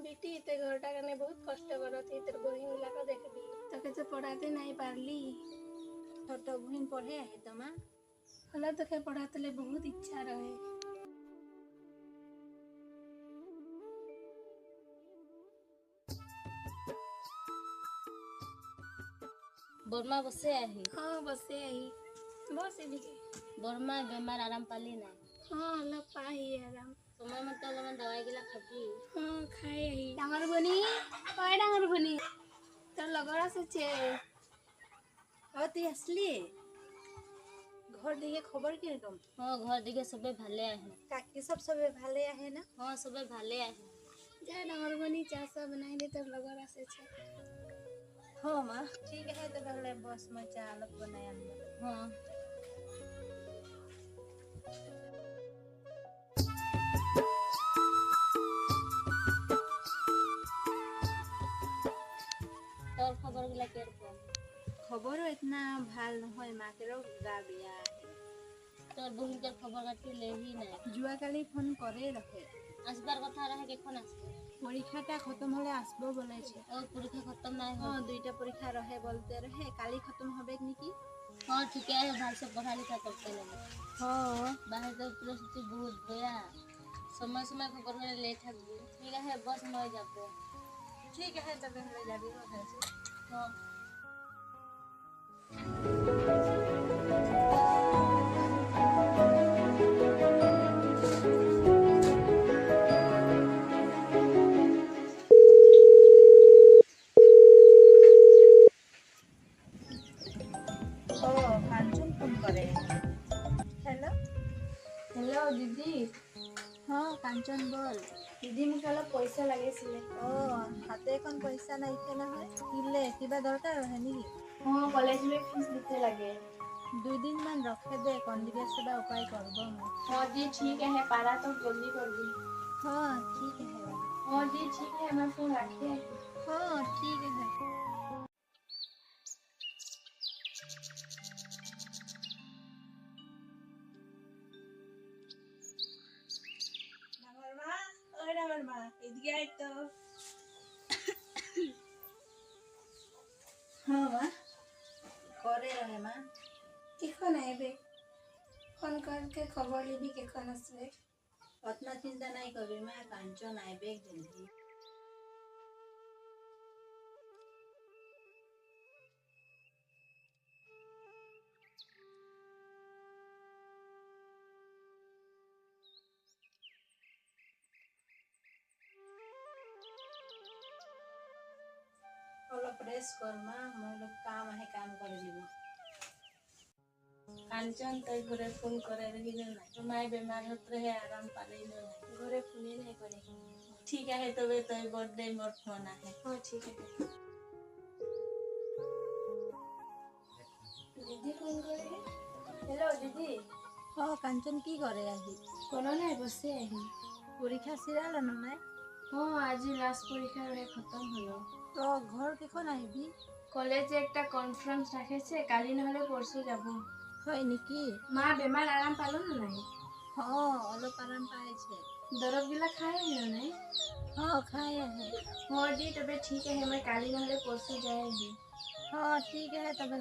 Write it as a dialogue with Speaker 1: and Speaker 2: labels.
Speaker 1: बेटी ते घरटा करने बहुत कष्ट करत तेरे बहिन गुला को देखबी तके तो पढ़ाते नहीं पारली
Speaker 2: छोट बहिन पढ़े है तो माँ
Speaker 1: हला तके पढ़ाते बहुत इच्छा रहे।
Speaker 2: बर्मा बसे आही
Speaker 1: हाँ बसे आई बस एदिके
Speaker 2: बर्मा बेमार आराम पाली ना
Speaker 1: हाँ अलग पाही आराम
Speaker 2: समय मत अलग दवाई गिला खाबी
Speaker 1: हाँ खाई आई डांगर बनी काय डांगर बनी तर लगड़ আছে
Speaker 2: তুই আসলি ঘর দিকে খবর কিরকম? ঘর দিকে সবে ভালে আহে কাকি সবে ভালে আহে না? সবে ভালে আহে
Speaker 1: जा डांगर बनी चाह सा बनाई दे तर लगड़ আছে
Speaker 2: মা ঠিক আছে তাহলে বস মই চা অলপ বনাই আনব তোর খবর গুলা কিরকম? খবরও ইতনা ভাল নহয় মাকেরও গা বেয়া তোর বহিনকার খবর কাটি লেহি নাই জুয়াকালি ফোন করে রাখে আসবার কথা রাখে কেখন আসবে পরীক্ষাটা খতম হলে আসবো বলেছে পরীক্ষা খতম নাই দুইটা পরীক্ষা রহে বলতে রহে কালি খতম হবে নাকি ঠিক আছে ভালসে পড়া লিখা করতে লাগে বাহির তো পরিস্থিতি বহুত বেয়া সময় সময় খবর হলে লেট থাকবি ঠিক আছে বস মই যাব ঠিক আছে তবে হলে যাবি
Speaker 1: हेलो दीदी
Speaker 2: कांचन बोल
Speaker 1: दीदी मुझे अलग पैसा लगे
Speaker 2: हाथे कौन पैसा नहीं थे ना किले किबा दरकार है निकी
Speaker 1: हाँ कॉलेज में फीस देते लगे
Speaker 2: 2 दिन मान रखे दे कंडिगे सेवा उपाय करबो मैं
Speaker 1: हाँ जी ठीक है पारा तो जल्दी कर दी
Speaker 2: ठीक है
Speaker 1: हाँ जी ठीक है मैं फोन रखे
Speaker 2: ठीक है
Speaker 1: हाँ माँ
Speaker 2: करे रहे माँ
Speaker 1: केखन आइबे फोन करके खबर लेबी केखन आसबे
Speaker 2: उतना चिंता नहीं करबी माँ कांचन आइबे जल्दी प्रेस कर माँ मोर काम है काम कर जीवो
Speaker 1: कांचन तो घरे फोन करे रही ना तो माय बीमार होत रहे आराम पाले ना घरे फोन नहीं करे
Speaker 2: ठीक है तबे तो बर्थडे मोर फोन है
Speaker 1: हाँ ठीक है दीदी फोन करे हेलो दीदी
Speaker 2: कांचन की करे आही
Speaker 1: कोनो नहीं बसे आही
Speaker 2: परीक्षा सिराल न নাই
Speaker 1: आज लास्ट परीक्षा रहे खत्म हलो
Speaker 2: तो घर केखन आइबी
Speaker 1: कॉलेज एक कॉन्फ्रेंस राखेছে কালি নহলে পরশু যাব
Speaker 2: হয় নেকি
Speaker 1: মা বেমার আরাম পালো না নাই
Speaker 2: অলপ আরাম পাইছে
Speaker 1: दरब गिला खाए है नहीं
Speaker 2: खाए है
Speaker 1: दी तबे ठीक है मैं काली নহले परसों जाएगी
Speaker 2: ठीक है तबे